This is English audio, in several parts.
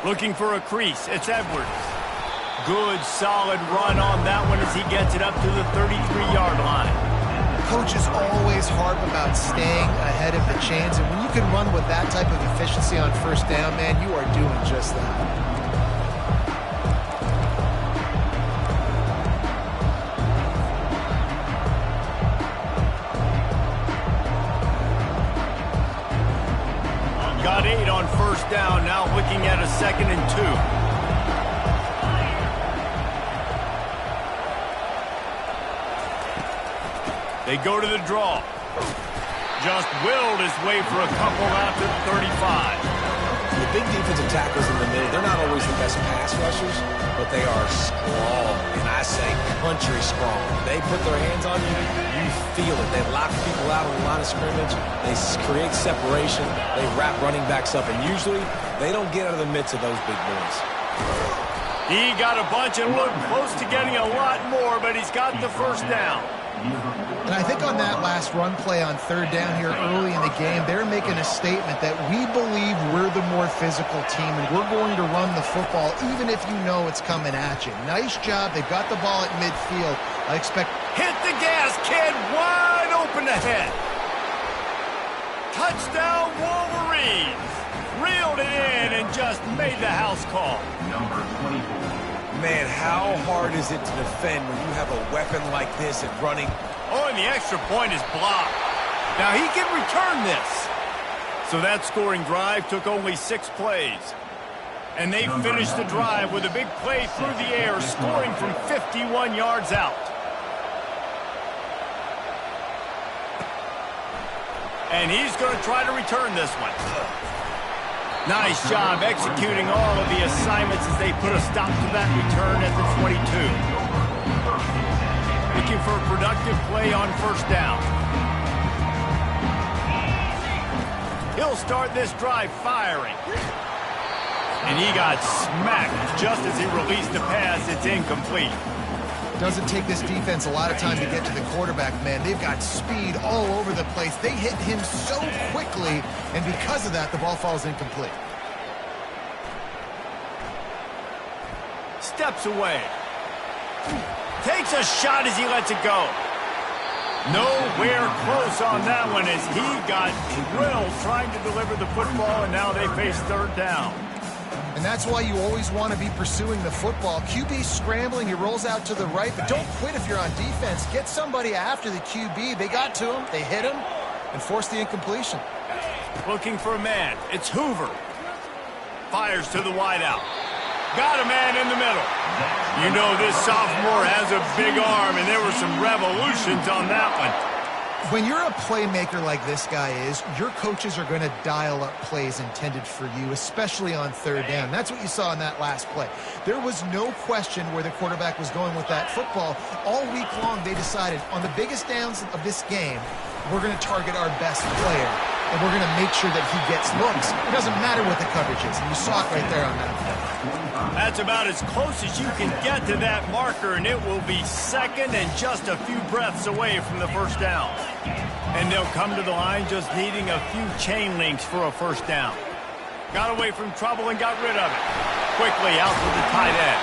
Looking for a crease. It's Edwards. Good, solid run on that one as he gets it up to the 33-yard line. Coaches always harp about staying ahead of the chains, and when you can run with that type of efficiency on first down, man, you are doing just that. Got 8 on first down, now looking at a 2nd and 2. They go to the draw. Just willed his way for a couple out to the 35. The big defensive tackles in the middle, they're not always the best pass rushers, but they are strong, and I say country strong. They put their hands on you, you feel it. They lock people out on the line of scrimmage. They create separation. They wrap running backs up, and usually they don't get out of the midst of those big boys. He got a bunch and looked close to getting a lot more, but he's got the first down. And I think on that last run play on third down here early in the game, they're making a statement that we believe we're the more physical team and we're going to run the football even if you know it's coming at you. Nice job. They've got the ball at midfield. I expect... Hit the gas, kid. Wide open ahead. Touchdown Wolverines. Reeled it in and just made the house call. Number 24. Man, how hard is it to defend when you have a weapon like this at running? Oh, and the extra point is blocked. Now he can return this. So that scoring drive took only 6 plays. And they finished the drive with a big play through the air, scoring from 51 yards out. And he's going to try to return this one. Nice job executing all of the assignments as they put a stop to that return at the 22. Looking for a productive play on first down. He'll start this drive firing. And he got smacked just as he released the pass. It's incomplete. Doesn't take this defense a lot of time to get to the quarterback, man. They've got speed all over the place. They hit him so quickly, and because of that, the ball falls incomplete. Steps away. Takes a shot as he lets it go. Nowhere close on that one as he got drilled trying to deliver the football, and now they face third down. And that's why you always want to be pursuing the football. QB scrambling, he rolls out to the right, but don't quit if you're on defense. Get somebody after the QB. They got to him, they hit him, and forced the incompletion. Looking for a man. It's Hoover. Fires to the wideout. Got a man in the middle. You know this sophomore has a big arm, and there were some revolutions on that one. When you're a playmaker like this guy is, your coaches are going to dial up plays intended for you, especially on third down. That's what you saw in that last play. There was no question where the quarterback was going with that football. All week long, they decided on the biggest downs of this game, we're going to target our best player, and we're going to make sure that he gets looks. It doesn't matter what the coverage is, and you saw it right there on that play. That's about as close as you can get to that marker, and it will be second and just a few breaths away from the first down. And they'll come to the line just needing a few chain links for a first down. Got away from trouble and got rid of it. Quickly out to the tight end.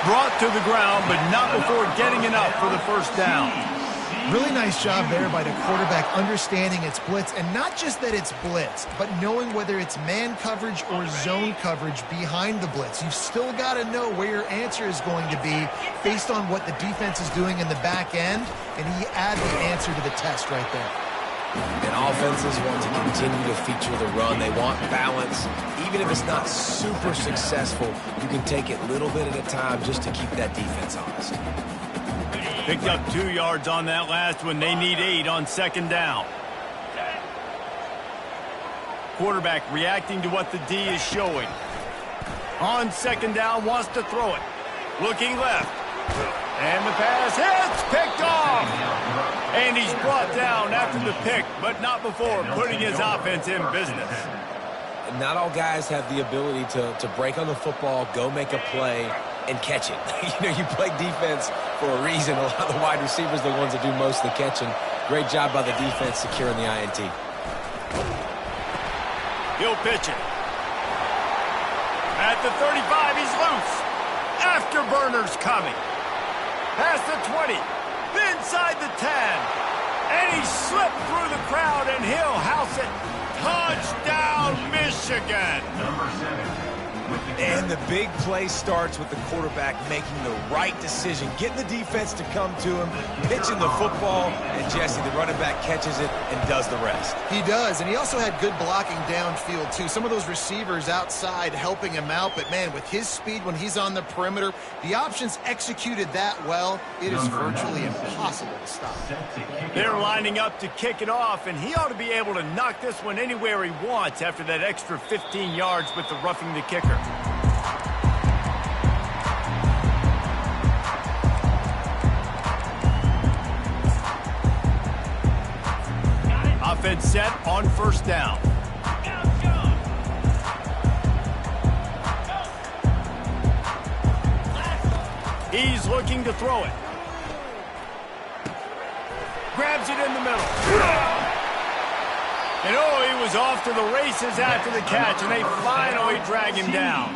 Brought to the ground, but not before getting enough for the first down. Really nice job there by the quarterback understanding it's blitz, and not just that it's blitz, but knowing whether it's man coverage or zone coverage behind the blitz. You've still got to know where your answer is going to be based on what the defense is doing in the back end, and he added the answer to the test right there. And offenses want to continue to feature the run. They want balance. Even if it's not super successful, you can take it little bit at a time just to keep that defense honest. Picked up 2 yards on that last one. They need 8 on second down. Quarterback reacting to what the D is showing. On second down, wants to throw it. Looking left. And the pass hits, picked off. And he's brought down after the pick, but not before putting his offense in business. Not all guys have the ability to break on the football, go make a play, and catch it. You play defense for a reason. A lot of the wide receivers are the ones that do most of the catching. Great job by the defense securing the INT. He'll pitch it. At the 35, he's loose. Afterburners coming. Past the 20. Inside the 10. And he slipped through the crowd, and he'll house it. Touchdown, Michigan. Number 7. And the big play starts with the quarterback making the right decision, getting the defense to come to him, pitching the football, and Jesse, the running back, catches it and does the rest. He does, and he also had good blocking downfield, too. Some of those receivers outside helping him out, but, man, with his speed when he's on the perimeter, the options executed that well, it is virtually impossible to stop. They're lining up to kick it off, and he ought to be able to knock this one anywhere he wants after that extra 15 yards with the roughing the kicker. Offense set on first down. He's looking to throw it. Grabs it in the middle. And oh, he was off to the races after the catch, and they finally drag him down.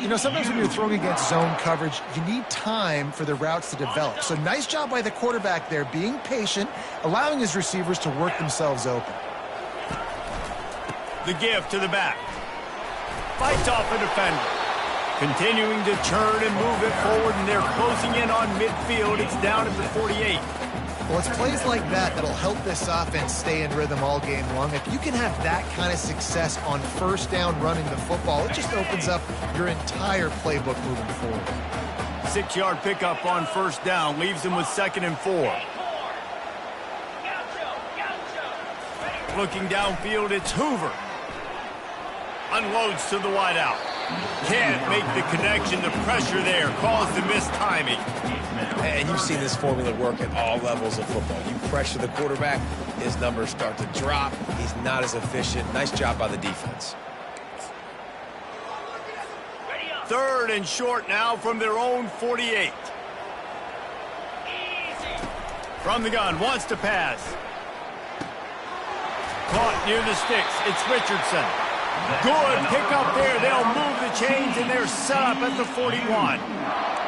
You know, sometimes when you're throwing against zone coverage, you need time for the routes to develop. So nice job by the quarterback there, being patient, allowing his receivers to work themselves open. The give to the back. Fights off a defender. Continuing to turn and move it forward, and they're closing in on midfield. It's down at the 48. Well, it's plays like that that'll help this offense stay in rhythm all game long. If you can have that kind of success on first down running the football, it just opens up your entire playbook moving forward. 6-yard pickup on first down leaves them with 2nd and 4. Looking downfield, it's Hoover. Unloads to the wideout. Can't make the connection. The pressure there caused the missed timing. And you've seen this formula work at all levels of football. You pressure the quarterback, his numbers start to drop. He's not as efficient. Nice job by the defense. 3rd and short now from their own 48. From the gun, wants to pass. Caught near the sticks. It's Richardson. Good pick up there. They'll move the chains, and they're set up at the 41.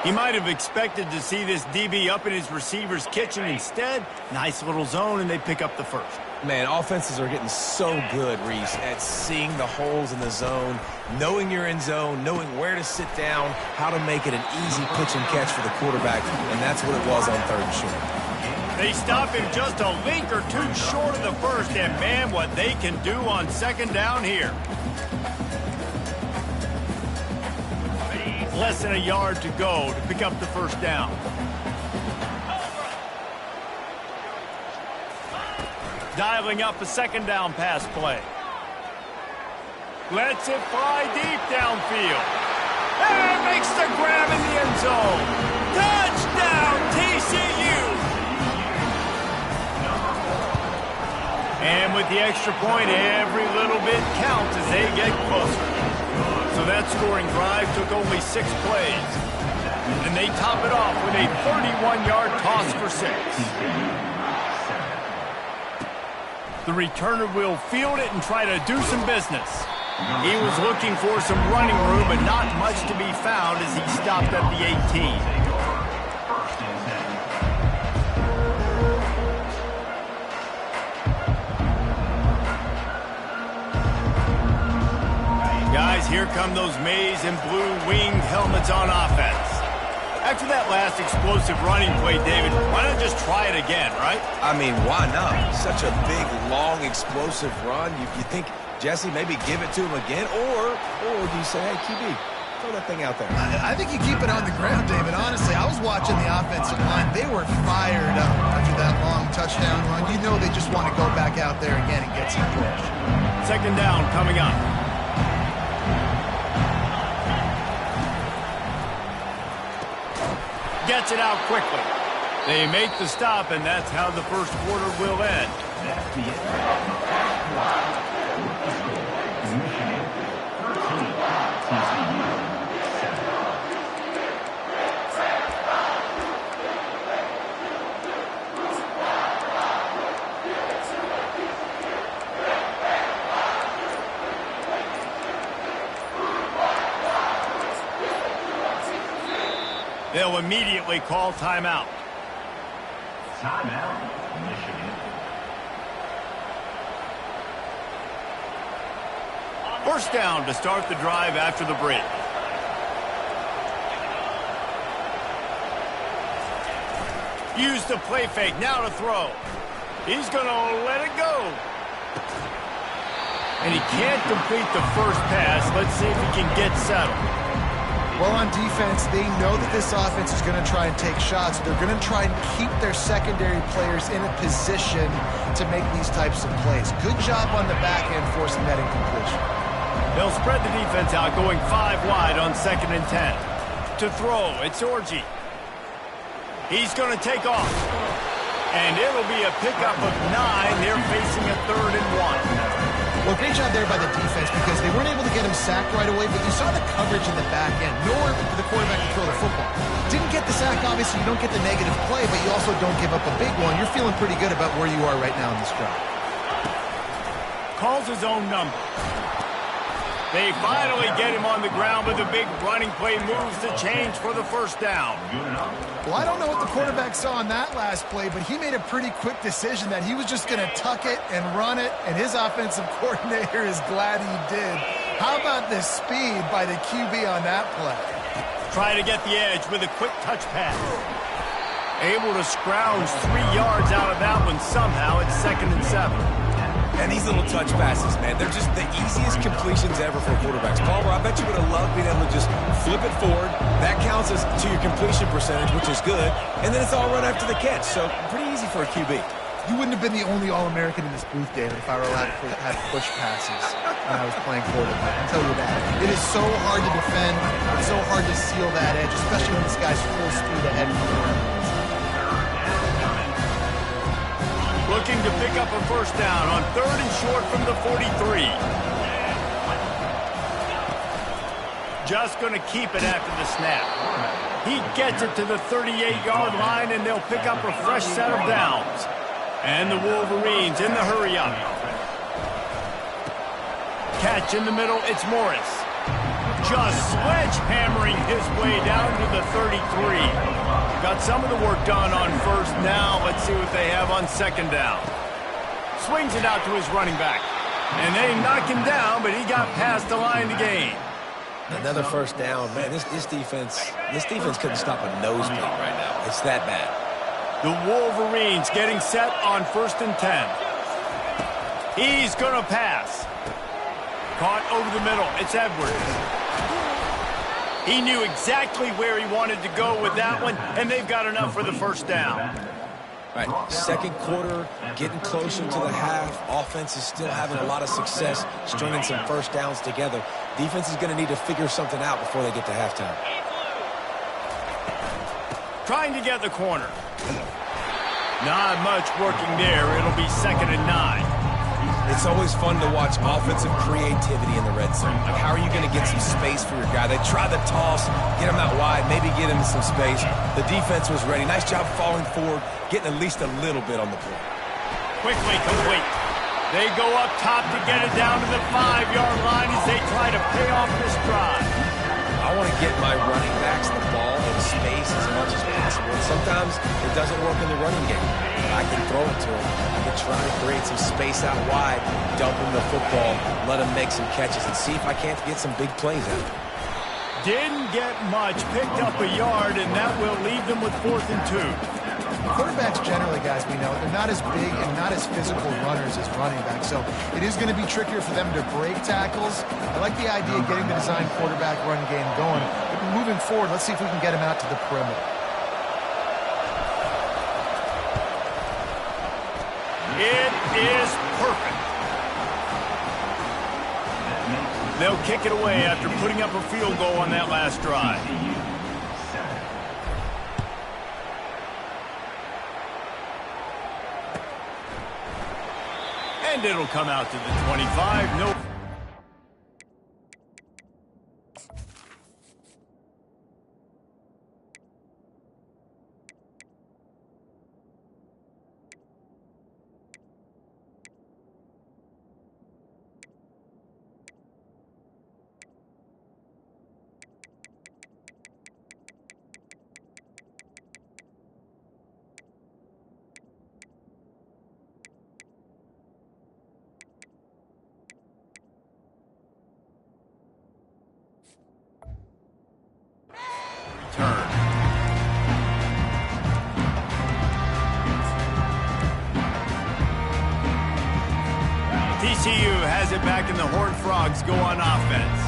He might have expected to see this DB up in his receiver's kitchen. Instead, nice little zone, and they pick up the first. Man, offenses are getting so good, Reese, at seeing the holes in the zone, knowing you're in zone, knowing where to sit down, how to make it an easy pitch and catch for the quarterback, and that's what it was on 3rd and short. They stop him just a link or two short of the first, and man, what they can do on 2nd down here. Less than a yard to go to pick up the first down. Dialing up a 2nd down pass play. Lets it fly deep downfield. And makes the grab in the end zone. Touchdown, TCU! And with the extra point, every little bit counts as they get closer. So that scoring drive took only 6 plays. And they top it off with a 31-yard toss for 6. The returner will field it and try to do some business. He was looking for some running room, but not much to be found as he stopped at the 18. Guys, here come those maize and blue winged helmets on offense. After that last explosive running play, David, why not just try it again, right? I mean, why not? Such a big, long, explosive run. You think, Jesse, maybe give it to him again? Or do you say, hey, QB, throw that thing out there? I think you keep it on the ground, David. Honestly, I was watching the offensive line. They were fired up after that long touchdown run. You know they just want to go back out there again and get some push. 2nd down coming up. Gets it out quickly. They make the stop, and that's how the first quarter will end. That's the end. They'll immediately call timeout. Timeout, Michigan. First down to start the drive after the break. Use the play fake, now to throw. He's going to let it go. And he can't complete the first pass. Let's see if he can get settled. Well, on defense, they know that this offense is going to try and take shots. They're going to try and keep their secondary players in a position to make these types of plays. Good job on the back end forcing that incompletion. They'll spread the defense out, going 5 wide on 2nd and 10. To throw, it's Orji. He's going to take off. And it'll be a pickup of 9. They're facing a 3rd and 1. Well, great job there by the defense because they weren't able to get him sacked right away, but you saw the coverage in the back end. Nowhere for the quarterback to throw the football. Didn't get the sack, obviously. You don't get the negative play, but you also don't give up a big one. You're feeling pretty good about where you are right now in this drive. Calls his own number. They finally get him on the ground, but the big running play moves the change for the first down. Well, I don't know what the quarterback saw on that last play, but he made a pretty quick decision that he was just going to tuck it and run it, and his offensive coordinator is glad he did. How about the speed by the QB on that play? Try to get the edge with a quick touch pass. Able to scrounge 3 yards out of that one somehow. It's 2nd and 7. And these little touch passes, man, they're just the easiest completions ever for quarterbacks. Palmer, I bet you would have loved being able to just flip it forward. That counts as to your completion percentage, which is good. And then it's all run after the catch. So pretty easy for a QB. You wouldn't have been the only All-American in this booth, David, if I were allowed to have push passes when I was playing quarterback. I'll tell you that. It is so hard to defend. It's so hard to seal that edge, especially when this guy's full speed ahead from the rim. Looking to pick up a first down on 3rd and short from the 43. Just going to keep it after the snap. He gets it to the 38-yard line, and they'll pick up a fresh set of downs. And the Wolverines in the hurry-up. Catch in the middle, it's Morris. Just sledgehammering his way down to the 33. Got some of the work done on first. Now let's see what they have on 2nd down. Swings it out to his running back. And they knock him down, but he got past the line to gain. Another first down. Man, this defense couldn't stop a nosebleed right now. It's that bad. The Wolverines getting set on 1st and 10. He's going to pass. Caught over the middle. It's Edwards. He knew exactly where he wanted to go with that one, and they've got enough for the first down. All right, 2nd quarter, getting closer to the half. Offense is still having a lot of success, stringing some first downs together. Defense is going to need to figure something out before they get to halftime. Trying to get the corner. Not much working there. It'll be 2nd and 9. It's always fun to watch offensive creativity in the red zone. Like, how are you going to get some space for your guy? They try the toss, get him out wide, maybe get him some space. The defense was ready. Nice job falling forward, getting at least a little bit on the play. Quickly complete. They go up top to get it down to the 5-yard line as they try to pay off this drive. I want to get my running backs the ball in space as much as possible. And sometimes it doesn't work in the running game. But I can throw it to him. I can try to create some space out wide, dump him the football, let him make some catches, and see if I can't get some big plays out of it. Didn't get much, picked up a yard, and that will leave them with 4th and 2. Quarterbacks generally, guys, we know, they're not as big and not as physical runners as running backs, so it is going to be trickier for them to break tackles. I like the idea of getting the design quarterback run game going. But moving forward, let's see if we can get him out to the perimeter. It is perfect. They'll kick it away after putting up a field goal on that last drive. And it'll come out to the 25. No. TCU has it back and the Horned Frogs go on offense.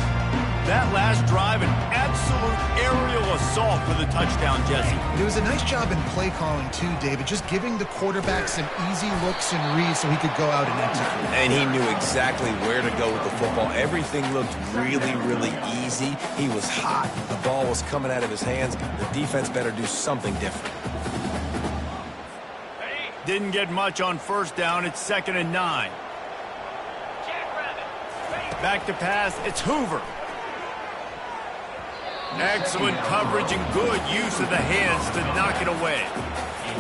That last drive, an absolute aerial assault for the touchdown, Jesse. It was a nice job in play calling too, David, just giving the quarterback some easy looks and reads so he could go out and execute. And he knew exactly where to go with the football. Everything looked really, really easy. He was hot. The ball was coming out of his hands. The defense better do something different. Didn't get much on first down. It's 2nd and 9. Back to pass. It's Hoover. Excellent coverage and good use of the hands to knock it away.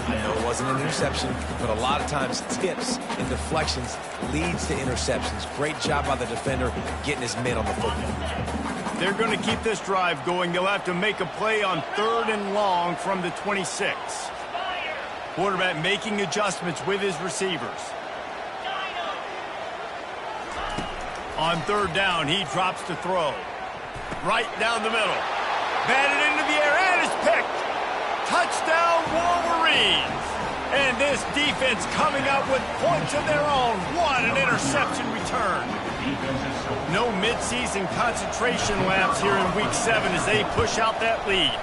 I know it wasn't an interception, but a lot of times tips and deflections leads to interceptions. Great job by the defender getting his man on the football. They're going to keep this drive going. They'll have to make a play on 3rd and long from the 26. Quarterback making adjustments with his receivers. On 3rd down, he drops to throw. Right down the middle. Batted into the air, and it's picked. Touchdown, Wolverines. And this defense coming up with points of their own. What an interception return. No midseason concentration lapse here in Week 7 as they push out that lead.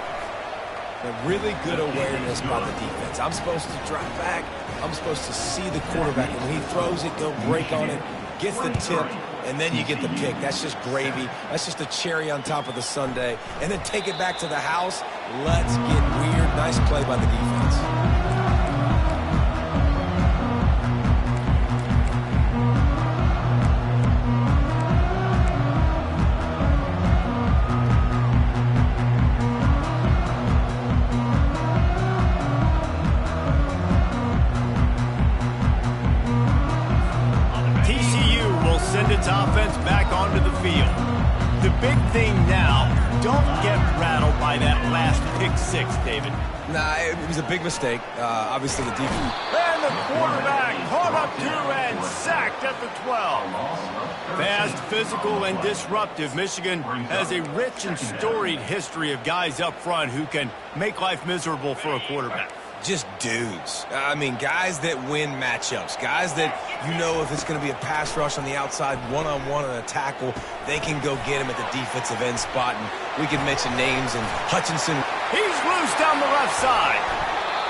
A really good awareness by the defense. I'm supposed to drop back. I'm supposed to see the quarterback. And when he throws it, go break on it, gets the tip, and then you get the pick. That's just gravy. That's just a cherry on top of the sundae. And then take it back to the house. Let's get weird. Nice play by the defense. Its offense back onto the field. The big thing now, don't get rattled by that last pick 6, David. Nah, it was a big mistake. Obviously, the defense. And the quarterback caught up to and sacked at the 12. Fast, physical, and disruptive. Michigan has a rich and storied history of guys up front who can make life miserable for a quarterback. Just dudes. I mean, guys that win matchups. Guys that, you know, if it's going to be a pass rush on the outside, one-on-one on a tackle, they can go get him at the defensive end spot. And we can mention names. And Hutchinson. He's loose down the left side.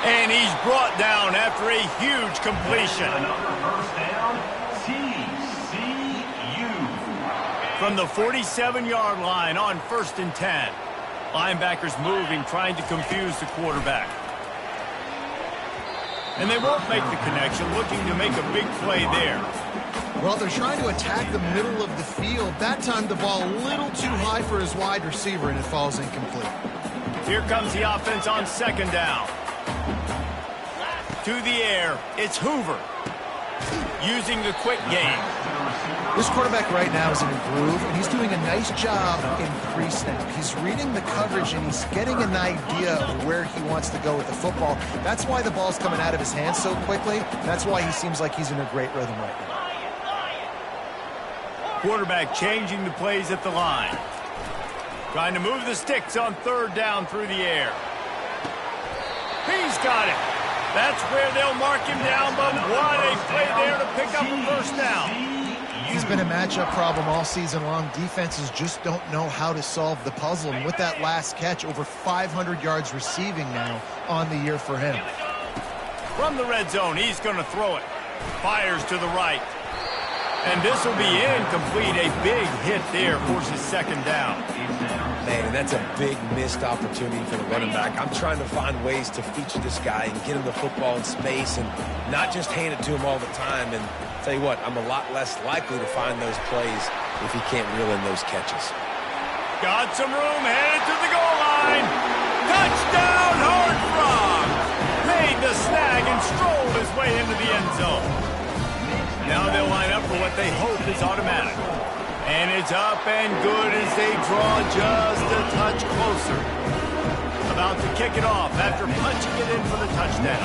And he's brought down after a huge completion. Another first down, TCU. From the 47-yard line on 1st and 10. Linebackers moving, trying to confuse the quarterback. And they won't make the connection, looking to make a big play there. Well, they're trying to attack the middle of the field. That time the ball a little too high for his wide receiver, and it falls incomplete. Here comes the offense on 2nd down. To the air, it's Hoover. Using the quick game. This quarterback right now is in a groove, and he's doing a nice job in pre-snap. He's reading the coverage, and he's getting an idea of where he wants to go with the football. That's why the ball's coming out of his hands so quickly. That's why he seems like he's in a great rhythm right now. Quarterback changing the plays at the line. Trying to move the sticks on 3rd down through the air. He's got it. That's where they'll mark him down, but what a play there to pick up a first down. He's been a matchup problem all season long. Defenses just don't know how to solve the puzzle. And with that last catch, over 500 yards receiving now on the year for him. From the red zone, he's going to throw it. Fires to the right. And this will be incomplete. A big hit there forces 2nd down. Man, that's a big missed opportunity for the running back. I'm trying to find ways to feature this guy and get him the football in space and not just hand it to him all the time. And tell you what, I'm a lot less likely to find those plays if he can't reel in those catches. Got some room, headed to the goal line. Touchdown, Horned Frog. Made the snag and strolled his way into the end zone. Now they'll line up for what they hope is automatic. And it's up and good as they draw just a touch closer. About to kick it off after punching it in for the touchdown.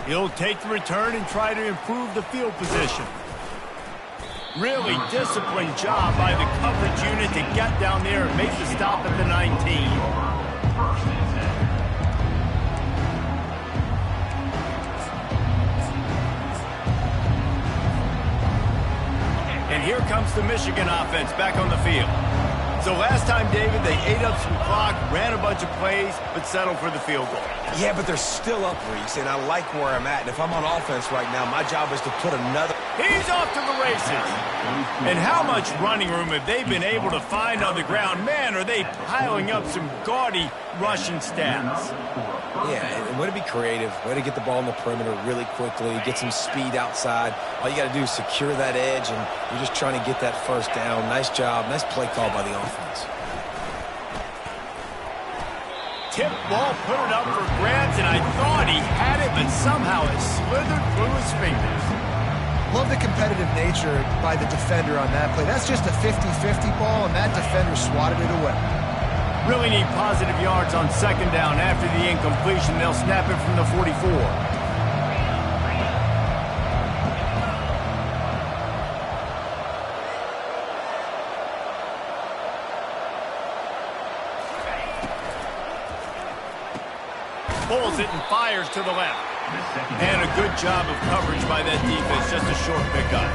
He'll take the return and try to improve the field position. Really disciplined job by the coverage unit to get down there and make the stop at the 19. comes the Michigan offense back on the field. So last time, David, they ate up some clock, ran a bunch of plays, but settled for the field goal. Yeah, but they're still up, Reese, and I like where I'm at. And if I'm on offense right now, my job is to put another... He's off to the races. And how much running room have they been able to find on the ground? Man, are they piling up some gaudy rushing stats. Yeah, and way to be creative, way to get the ball in the perimeter really quickly, get some speed outside. All you got to do is secure that edge, and you're just trying to get that first down. Nice job, nice play call by the offense. Tip ball, put it up for grabs, and I thought he had it, but somehow it slithered through his fingers. Love the competitive nature by the defender on that play. That's just a 50-50 ball, and that defender swatted it away. Really need positive yards on second down. After the incompletion, they'll snap it from the 44. Pulls it and fires to the left. And a good job of coverage by that defense. Just a short pickup.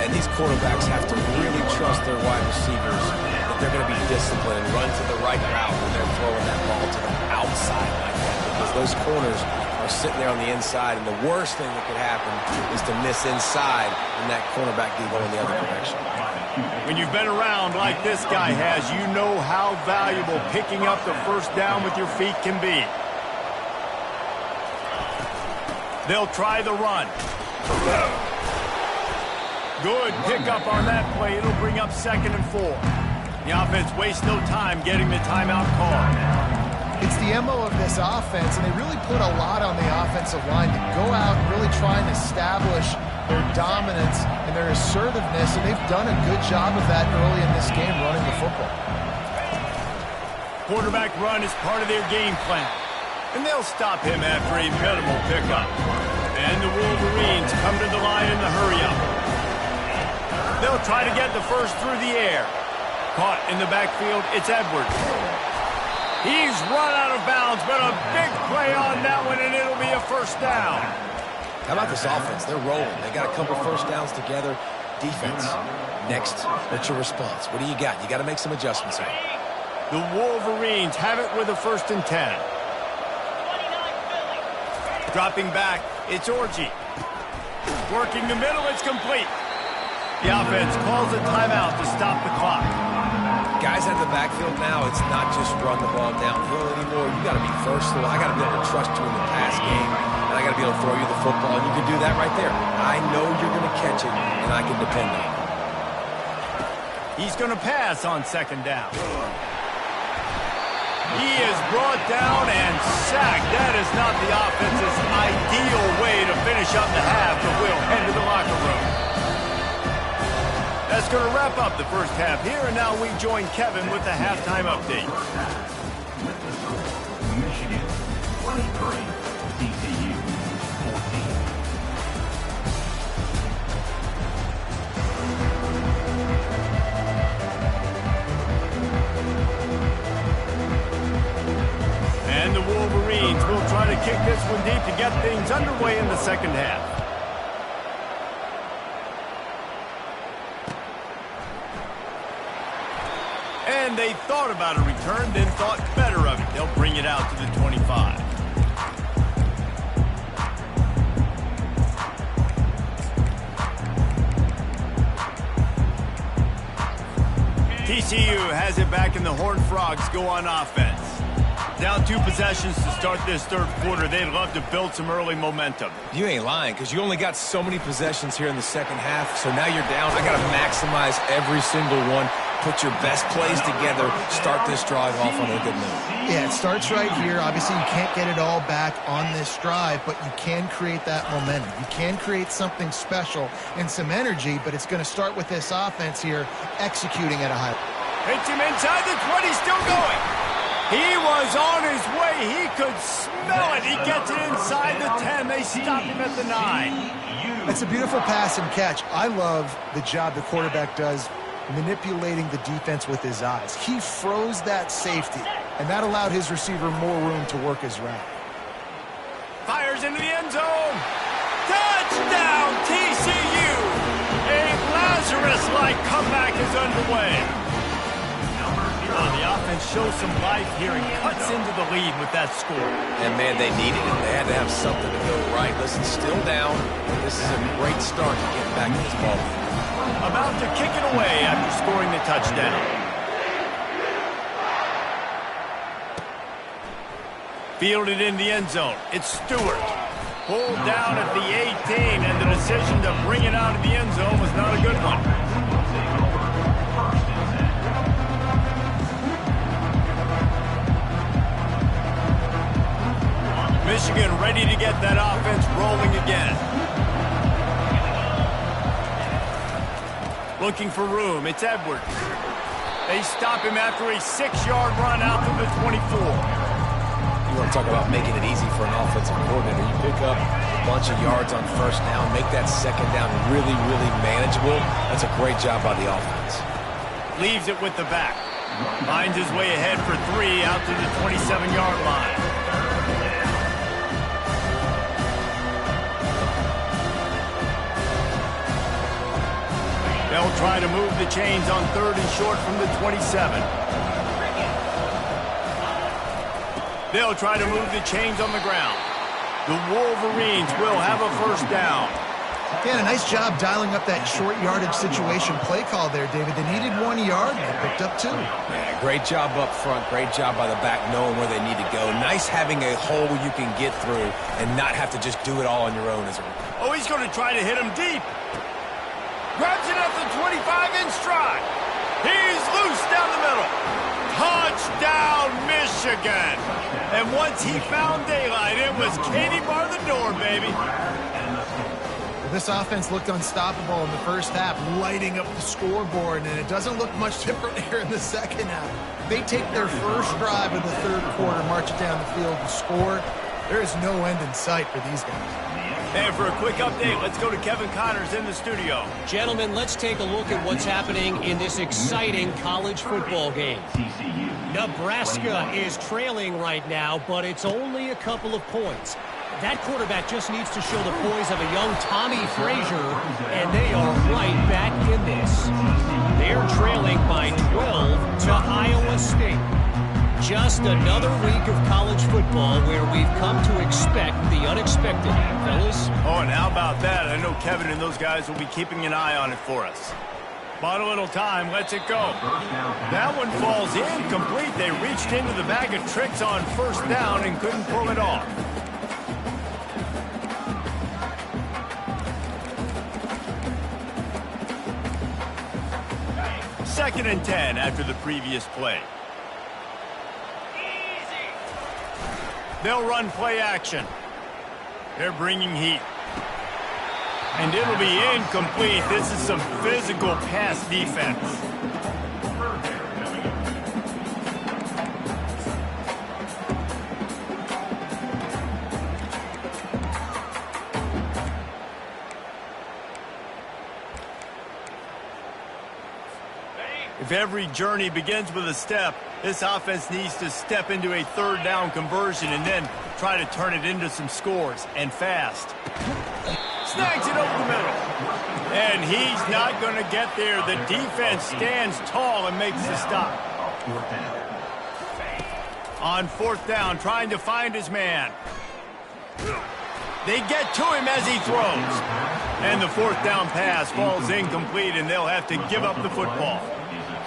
And these quarterbacks have to really trust their wide receivers that they're going to be disciplined and run to the right route when they're throwing that ball to the outside like that, because those corners are sitting there on the inside, and the worst thing that could happen is to miss inside and that cornerback be going the other direction. When you've been around like this guy has, you know how valuable picking up the first down with your feet can be. They'll try the run. Good pickup on that play. It'll bring up 2nd and 4. The offense wastes no time getting the timeout call. It's the MO of this offense, and they really put a lot on the offensive line to go out and really try and establish their dominance and their assertiveness, and they've done a good job of that early in this game running the football. Quarterback run is part of their game plan, and they'll stop him after a minimal pickup. And the Wolverines come to the line in the hurry-up. They'll try to get the first through the air. Caught in the backfield, it's Edwards. He's run out of bounds, but a big play on that one, and it'll be a first down. How about this offense? They're rolling. They got a couple first downs together. Defense. Next, what's your response? What do you got? You got to make some adjustments here. The Wolverines have it with a 1st and 10. Dropping back, it's Orji. Working the middle, it's complete. The offense calls a timeout to stop the clock. Guys out of the backfield now, it's not just run the ball downhill anymore. You got to be versatile. I got to be able to trust you in the pass game, and I got to be able to throw you the football, and you can do that right there. I know you're going to catch it, and I can depend on it. He's going to pass on 2nd down. He is brought down and sacked. That is not the offense's ideal way to finish up the half, but we'll head to the locker room. That's going to wrap up the first half here, and now we join Kevin with the halftime update. Michigan 23, TCU 14. And the Wolverines will try to kick this one deep to get things underway in the second half. And they thought about a return, then thought better of it. They'll bring it out to the 25. TCU has it back, and the Horned Frogs go on offense. Down 2 possessions to start this third quarter. They'd love to build some early momentum. You ain't lying, because you only got so many possessions here in the second half, so now you're down. I got to maximize every single one. Put your best plays together. Start this drive off on a good note. Yeah, it starts right here. Obviously, you can't get it all back on this drive, but you can create that momentum. You can create something special and some energy, but it's going to start with this offense here executing at a high level. Hits him inside the 20, still going. He was on his way. He could smell it. He gets it inside the 10. They stop him at the 9. It's a beautiful pass and catch. I love the job the quarterback does manipulating the defense with his eyes. He froze that safety, and that allowed his receiver more room to work his route. Fires into the end zone. Touchdown, TCU. A Lazarus tourist-like comeback is underway. Oh, the offense shows some life here and cuts into the lead with that score. And, man, they needed it. They had to have something to go right. Listen, still down. This is a great start to getting back in this ball game. About to kick it away after scoring the touchdown. Fielded in the end zone. It's Stewart. Pulled down at the 18, and the decision to bring it out of the end zone was not a good one. Michigan ready to get that offense rolling again. Looking for room. It's Edwards. They stop him after a 6-yard run out to the 24. You want to talk about making it easy for an offensive coordinator. You pick up a bunch of yards on first down, make that second down really, really manageable. That's a great job by the offense. Leaves it with the back. Finds his way ahead for 3 out to the 27-yard line. They'll try to move the chains on 3rd and short from the 27. They'll try to move the chains on the ground. The Wolverines will have a first down. Again, a nice job dialing up that short yardage situation play call there, David. They needed 1 yard, and they picked up 2. Yeah, great job up front. Great job by the back knowing where they need to go. Nice having a hole you can get through and not have to just do it all on your own as a rookie. Oh, he's going to try to hit him deep. Grabs it up the 25 in stride. He's loose down the middle. Touchdown, Michigan. And once he found daylight, it was Katie bar the door, baby. This offense looked unstoppable in the first half, lighting up the scoreboard, and it doesn't look much different here in the second half. They take their first drive of the third quarter, march it down the field to score. There is no end in sight for these guys. And for a quick update, let's go to Kevin Connors in the studio. Gentlemen, let's take a look at what's happening in this exciting college football game. Nebraska is trailing right now, but it's only a couple of points. That quarterback just needs to show the poise of a young Tommy Frazier, and they are right back in this. They're trailing by 12 to Iowa State. Just another week of college football where we've come to expect the unexpected, fellas. Oh, and how about that? I know Kevin and those guys will be keeping an eye on it for us. Bought a little time, lets it go. That one falls incomplete. They reached into the bag of tricks on first down and couldn't pull it off. Second and 10 after the previous play. They'll run play action. They're bringing heat. And it'll be incomplete. This is some physical pass defense. If every journey begins with a step, this offense needs to step into a third down conversion and then try to turn it into some scores, and fast. Snags it over the middle. And he's not going to get there. The defense stands tall and makes the stop. On fourth down, trying to find his man. They get to him as he throws. And the fourth down pass falls incomplete, and they'll have to give up the football.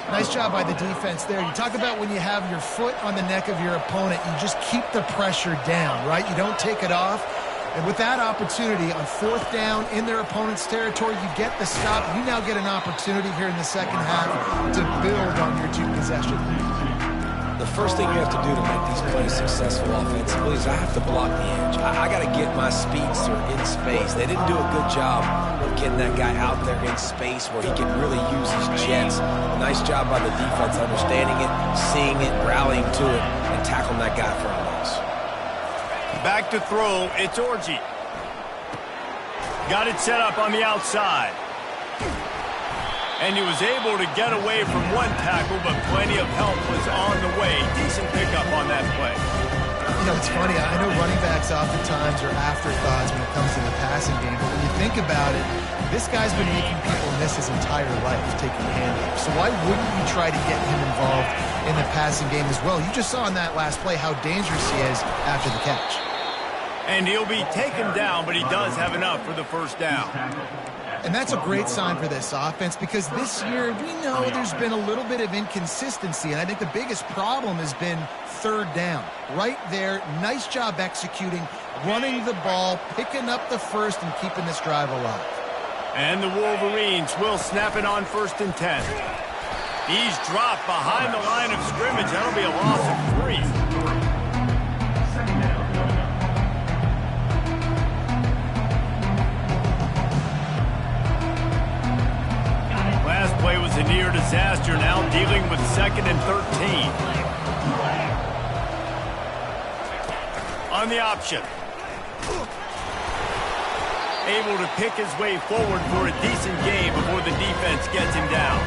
Nice job by the defense there. You talk about when you have your foot on the neck of your opponent, you just keep the pressure down, right? You don't take it off. And with that opportunity on fourth down in their opponent's territory, you get the stop. You now get an opportunity here in the second half to build on your 2 possessions. The first thing you have to do to make these plays successful offensively is I have to block the edge. I got to get my speedster in space. They didn't do a good job of getting that guy out there in space where he can really use his jets. Nice job by the defense understanding it, seeing it, rallying to it, and tackling that guy for a loss. Back to throw, it's Orji. Got it set up on the outside. And he was able to get away from one tackle, but plenty of help was on the way. Decent pickup on that play. it's funny. I know running backs oftentimes are afterthoughts when it comes to the passing game, but when you think about it, this guy's been making people miss his entire life taking handoffs. So why wouldn't you try to get him involved in the passing game as well? You just saw in that last play how dangerous he is after the catch. And he'll be taken down, but he does have enough for the first down. And that's a great sign for this offense because this year we know there's been a little bit of inconsistency, and I think the biggest problem has been third down. Right there, nice job executing, running the ball, picking up the first, and keeping this drive alive. And the Wolverines will snap it on 1st and 10. He's dropped behind the line of scrimmage. That'll be a loss of 3. Last play was a near disaster, now dealing with 2nd and 13. On the option. Able to pick his way forward for a decent game before the defense gets him down.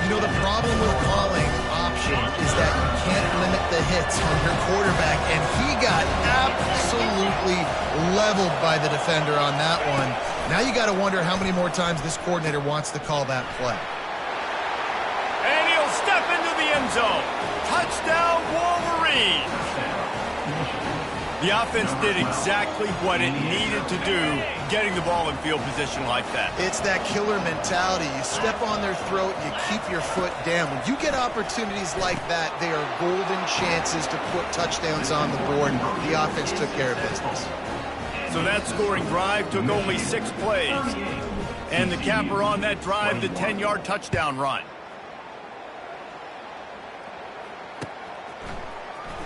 You know, the problem with calling option is that you can't limit the hits on your quarterback, and he got absolutely leveled by the defender on that one. Now you got to wonder how many more times this coordinator wants to call that play. And he'll step into the end zone. Touchdown, Wolverines! The offense did exactly what it needed to do, getting the ball in field position like that. It's that killer mentality. You step on their throat, you keep your foot down. When you get opportunities like that, they are golden chances to put touchdowns on the board. The offense took care of business. So that scoring drive took only 6 plays. And the capper on that drive, the 10-yard touchdown run.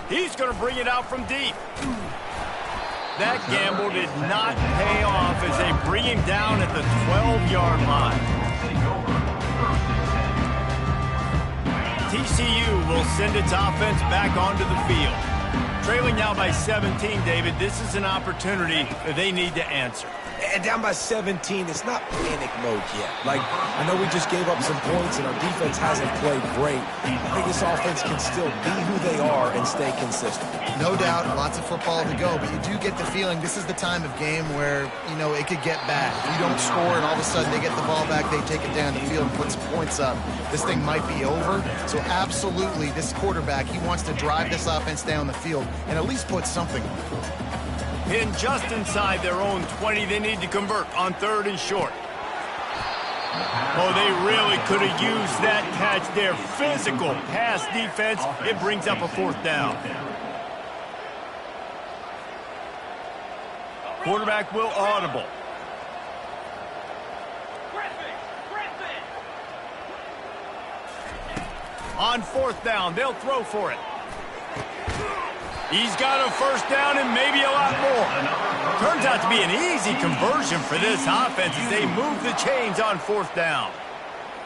He's going to bring it out from deep. That gamble did not pay off as they bring him down at the 12-yard line. TCU will send its offense back onto the field. Trailing now by 17, David, this is an opportunity that they need to answer. And down by 17, it's not panic mode yet. Like, I know we just gave up some points and our defense hasn't played great. I think this offense can still be who they are and stay consistent. No doubt, lots of football to go, but you do get the feeling this is the time of game where, you know, it could get bad. If you don't score and all of a sudden they get the ball back, they take it down the field and put some points up, this thing might be over. So absolutely, this quarterback, he wants to drive this offense down the field and at least put something on it. In just inside their own 20, they need to convert on 3rd and short. Oh, they really could have used that catch there. Physical pass defense. It brings up a 4th down. Quarterback will audible. On 4th down, they'll throw for it. He's got a 1st down and maybe a lot more. Turns out to be an easy conversion for this offense as they move the chains on 4th down.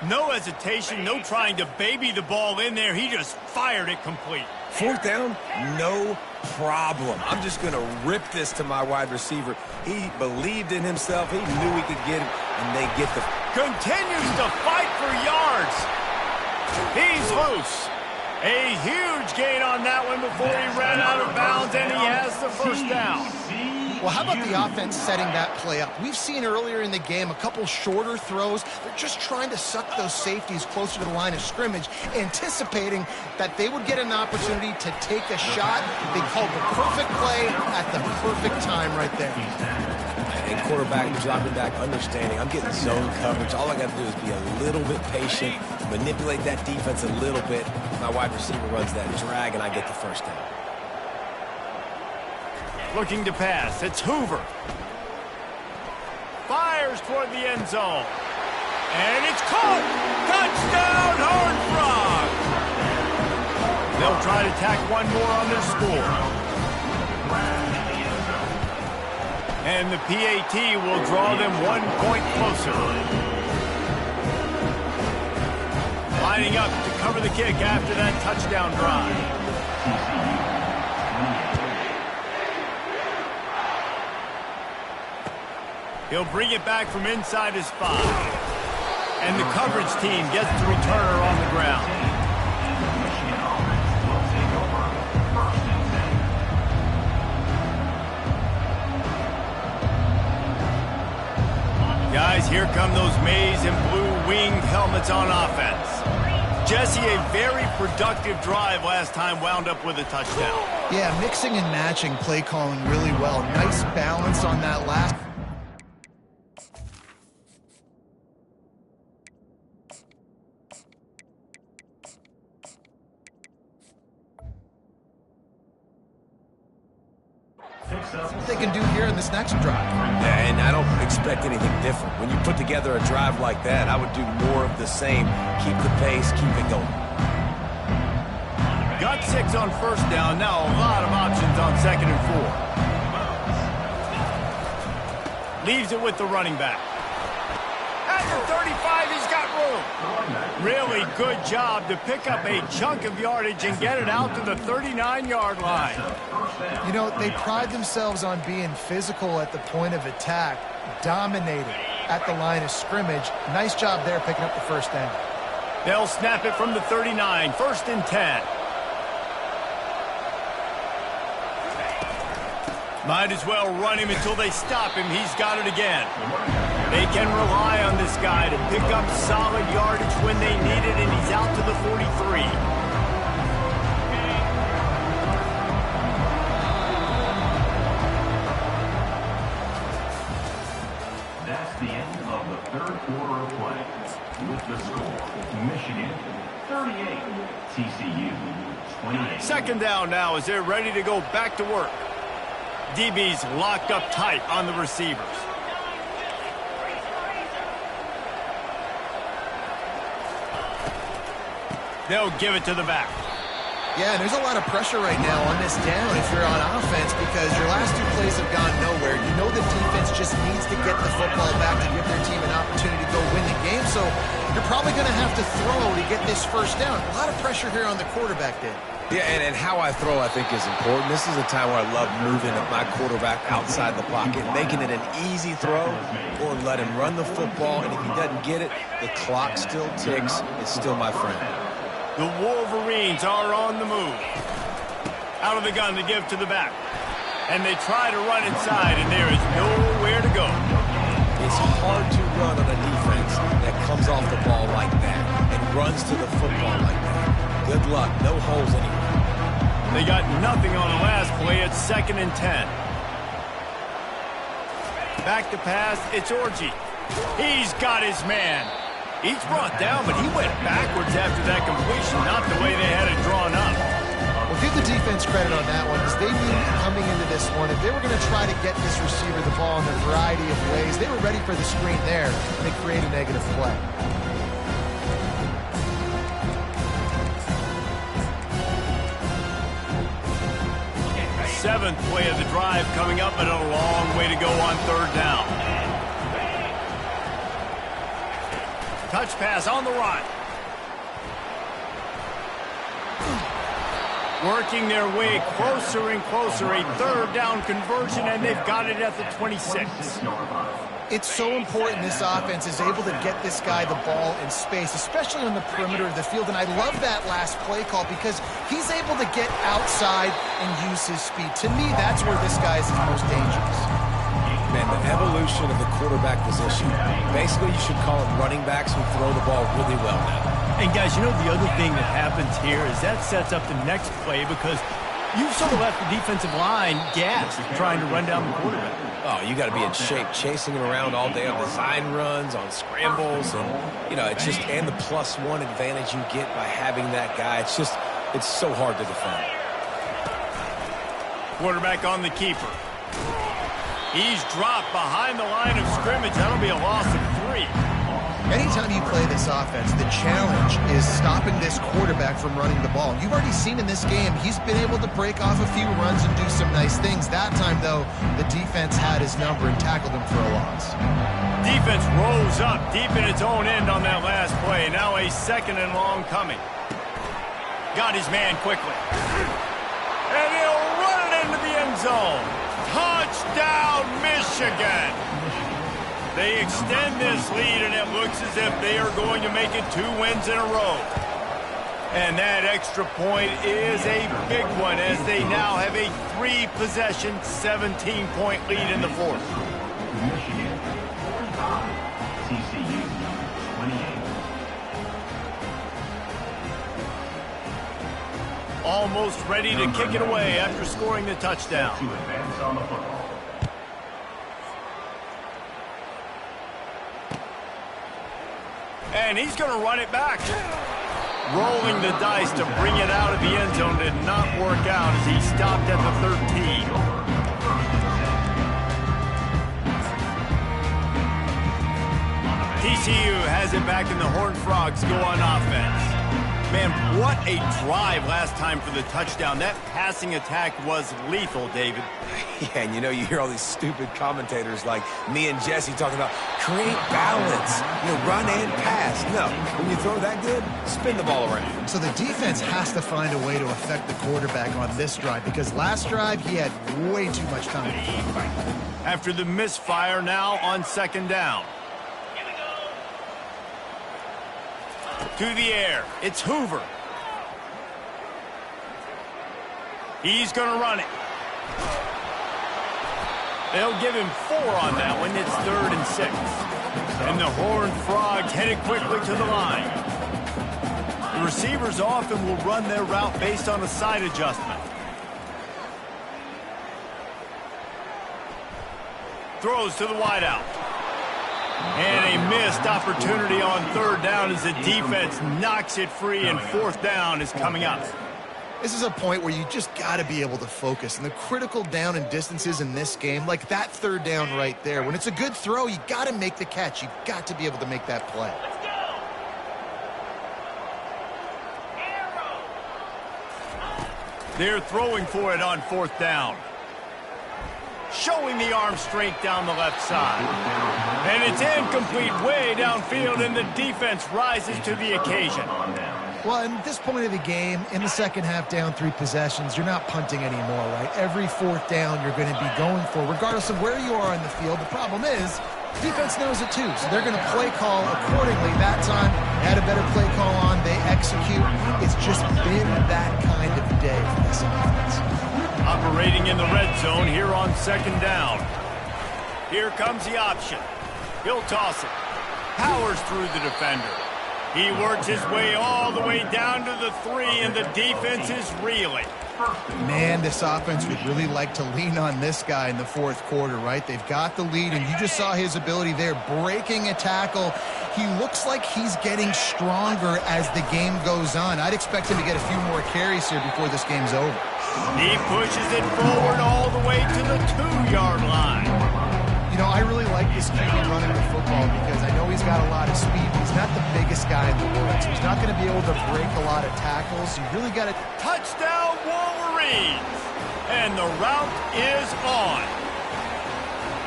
No hesitation, no trying to baby the ball in there. He just fired it complete. 4th down, no problem. I'm just going to rip this to my wide receiver. He believed in himself. He knew he could get it, and they get the... Continues to fight for yards. He's loose. A huge gain on that one before he ran out of bounds, and he has the 1st down. Well, how about the offense setting that play up? We've seen earlier in the game a couple shorter throws. They're just trying to suck those safeties closer to the line of scrimmage, anticipating that they would get an opportunity to take a shot. They called the perfect play at the perfect time right there. And quarterback dropping back, understanding I'm getting zone coverage. All I got to do is be a little bit patient, manipulate that defense a little bit. My wide receiver runs that drag, and I get the 1st down. Looking to pass, it's Hoover. Fires toward the end zone. And it's caught! Touchdown, Horned Frog! They'll try to tack one more on their score. And the PAT will draw them 1 point closer. Lining up to cover the kick after that touchdown drive. He'll bring it back from inside his 5. And the coverage team gets the returner on the ground. here come those maize and blue winged helmets on offense. Jesse, a very productive drive last time wound up with a touchdown. Yeah, mixing and matching play calling really well. Nice balance on that last. What they can do here in this next drive. Yeah, and I don't expect anything different. When you put together a drive like that, I would do more of the same. Keep the pace, keep it going. Got 6 on first down. Now a lot of options on 2nd and 4. Leaves it with the running back. At the 35, he's got room. Really good job to pick up a chunk of yardage and get it out to the 39-yard line. You know, they pride themselves on being physical at the point of attack, dominating at the line of scrimmage. Nice job there picking up the first down. They'll snap it from the 39, 1st and 10. Might as well run him until they stop him. He's got it again. They can rely on this guy to pick up solid yardage when they need it, and he's out to the 43. That's the end of the third quarter of play. With the score, Michigan 38, TCU 28. 2nd down now as they're ready to go back to work. DB's locked up tight on the receivers. They'll give it to the back. Yeah, and there's a lot of pressure right now on this down if you're on offense because your last 2 plays have gone nowhere. You know the defense just needs to get the football back to give their team an opportunity to go win the game, so you're probably going to have to throw to get this first down. A lot of pressure here on the quarterback, Dave. Yeah, and how I throw, I think, is important. This is a time where I love moving my quarterback outside the pocket, making it an easy throw, or let him run the football, and if he doesn't get it, the clock still ticks. It's still my friend. The Wolverines are on the move. Out of the gun to give to the back. And they try to run inside, and there is nowhere to go. It's hard to run on a defense that comes off the ball like that and runs to the football like that. Good luck. No holes anywhere. They got nothing on the last play. It's 2nd and 10. Back to pass. It's Orji. He's got his man. He's brought down, but he went backwards after that completion, not the way they had it drawn up. Well, give the defense credit on that one because they knew coming into this one, if they were going to try to get this receiver the ball in a variety of ways, they were ready for the screen there, and they create a negative play. Seventh play of the drive coming up, and a long way to go on 3rd down. Touch pass on the run. Working their way closer and closer. A 3rd down conversion, and they've got it at the 26. It's so important this offense is able to get this guy the ball in space, especially on the perimeter of the field. And I love that last play call because he's able to get outside and use his speed. To me, that's where this guy is his most dangerous. Man, the evolution of the quarterback position, basically you should call them running backs who throw the ball really well now. And guys, you know the other thing that happens here is that sets up the next play because you've sort of left the defensive line gassed trying to run down the quarterback. Oh, you got to be in shape, chasing him around all day on design runs, on scrambles, and, you know, it's just, and the +1 advantage you get by having that guy. It's just, it's so hard to defend. Quarterback on the keeper. He's dropped behind the line of scrimmage. That'll be a loss of 3. Anytime you play this offense, the challenge is stopping this quarterback from running the ball. You've already seen in this game, he's been able to break off a few runs and do some nice things. That time, though, the defense had his number and tackled him for a loss. Defense rose up deep in its own end on that last play. Now a 2nd and long coming. Got his man quickly. And he'll run it into the end zone. Touchdown, Michigan! They extend this lead, and it looks as if they are going to make it 2 wins in a row. And that extra point is a big one as they now have a 3-possession, 17-point lead in the 4th. Michigan 45, TCU 28. Almost ready to kick it away after scoring the touchdown. To advance on the football. And he's going to run it back. Rolling the dice to bring it out of the end zone did not work out as he stopped at the 13. TCU has it back in the Horned Frogs go on offense. Man, what a drive last time for the touchdown. That passing attack was lethal, David. Yeah, and you hear all these stupid commentators like me and Jesse talking about create balance, run and pass. No, when you throw that good, spin the ball around. So the defense has to find a way to affect the quarterback on this drive because last drive he had way too much time to throw. After the misfire, now on second down. To the air. It's Hoover. He's going to run it. They'll give him 4 on that one. It's 3rd and 6. And the Horned Frogs headed quickly to the line. The receivers often will run their route based on a side adjustment. Throws to the wideout. And a missed opportunity on 3rd down as the defense knocks it free, and 4th down is coming up. This is a point where you just got to be able to focus. And the critical down and distances in this game, like that 3rd down right there, when it's a good throw, you got to make the catch. You've got to be able to make that play. They're throwing for it on 4th down. Showing the arm strength down the left side. And it's incomplete way downfield, and the defense rises to the occasion. Well, at this point of the game, in the second half, down 3 possessions, you're not punting anymore, right? Every 4th down you're going to be going for, regardless of where you are on the field. The problem is, defense knows it too, so they're going to play call accordingly. That time, they had a better play call on. They execute. It's just been that kind of day for this offense. Operating in the red zone here on 2nd down. Here comes the option. He'll toss it. Powers through the defender. He works his way all the way down to the 3, and the defense is reeling. Man, this offense would really like to lean on this guy in the 4th quarter, right? They've got the lead, and you just saw his ability there, breaking a tackle. He looks like he's getting stronger as the game goes on. I'd expect him to get a few more carries here before this game's over. He pushes it forward all the way to the 2-yard line. I really like this QB running the football because I know he's got a lot of speed. He's not the biggest guy in the world, so he's not going to be able to break a lot of tackles. You really got to... Touchdown, Wolverines! And the route is on.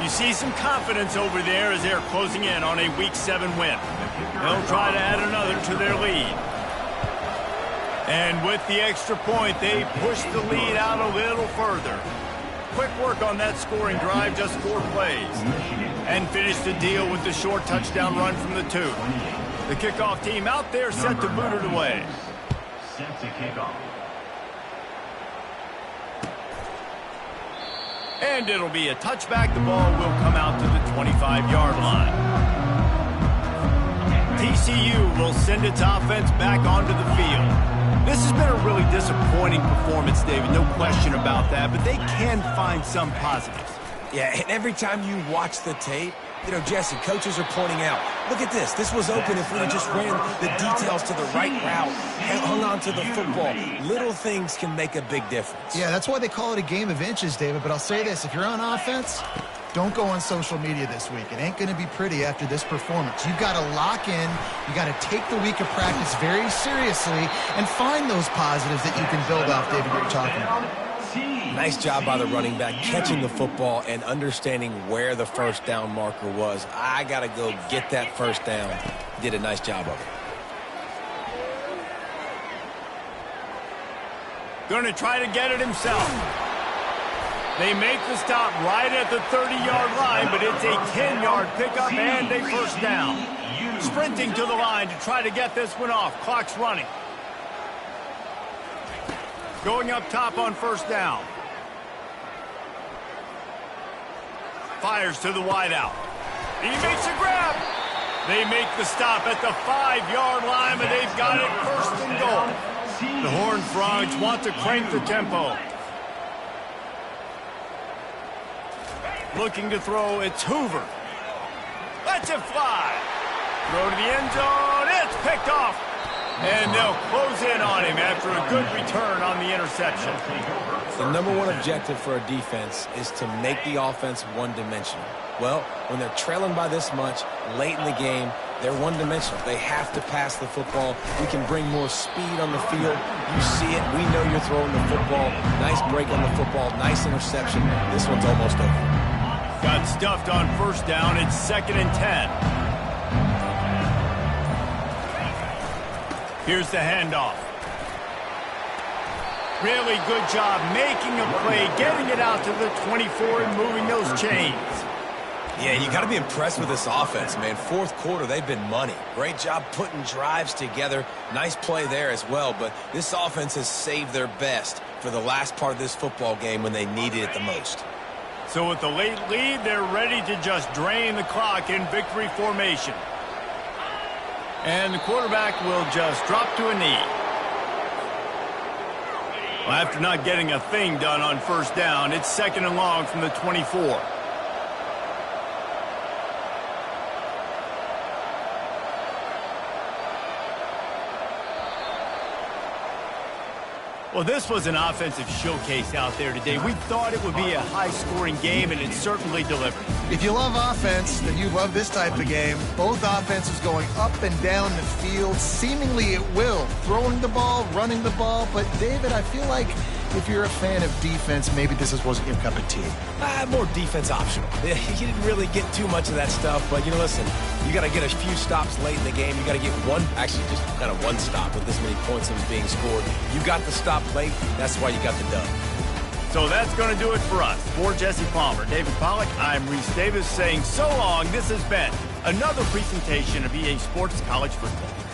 You see some confidence over there as they're closing in on a Week 7 win. They'll try to add another to their lead. And with the extra point, they push the lead out a little further. Quick work on that scoring drive, just 4 plays. And finish the deal with the short touchdown run from the 2. The kickoff team out there set to boot it away. Set to kick off. And it'll be a touchback. The ball will come out to the 25-yard line. TCU will send its offense back onto the field. This has been a really disappointing performance, David, no question about that, but they can find some positives. Yeah, and every time you watch the tape, Jesse, coaches are pointing out, look at this. This was open if we just ran the details to the right route and hung on to the football. Little things can make a big difference. Yeah, that's why they call it a game of inches, David, but I'll say this. If you're on offense, don't go on social media this week. It ain't going to be pretty after this performance. You've got to lock in. You got to take the week of practice very seriously and find those positives that you can build off, David, you're talking about. Nice job by the running back, catching the football and understanding where the 1st down marker was. I got to go get that 1st down. Did a nice job of it. Going to try to get it himself. They make the stop right at the 30-yard line, but it's a 10-yard pickup and a 1st down. Sprinting to the line to try to get this one off. Clock's running. Going up top on 1st down. Fires to the wideout. He makes a grab. They make the stop at the 5-yard line, but they've got it first and goal. The Horned Frogs want to crank the tempo. Looking to throw, it's Hoover. Lets it fly. Throw to the end zone, it's picked off. And they'll close in on him after a good return on the interception. The number one objective for a defense is to make the offense one-dimensional. Well, when they're trailing by this much late in the game, they're one-dimensional. They have to pass the football. We can bring more speed on the field. You see it. We know you're throwing the football. Nice break on the football. Nice interception. This one's almost over. Got stuffed on first down. It's 2nd and 10. Here's the handoff. Really good job making a play, getting it out to the 24 and moving those chains. Yeah, you got to be impressed with this offense, man. Fourth quarter, they've been money. Great job putting drives together. Nice play there as well, but this offense has saved their best for the last part of this football game when they needed it the most. So with the late lead, they're ready to just drain the clock in victory formation. And the quarterback will just drop to a knee. Well, after not getting a thing done on first down, it's 2nd and long from the 24. Well, this was an offensive showcase out there today. We thought it would be a high-scoring game, and it certainly delivered. If you love offense, then you love this type of game. Both offenses going up and down the field, seemingly at will. Throwing the ball, running the ball. But, David, I feel like if you're a fan of defense, maybe this wasn't your cup of tea. More defense optional. You didn't really get too much of that stuff, but, listen, you got to get a few stops late in the game. You got to get just kind of one stop with this many points that was being scored. You got the stop late. That's why you got the dub. So that's going to do it for us. For Jesse Palmer, David Pollack, I'm Reese Davis saying so long. This has been another presentation of EA Sports College Football.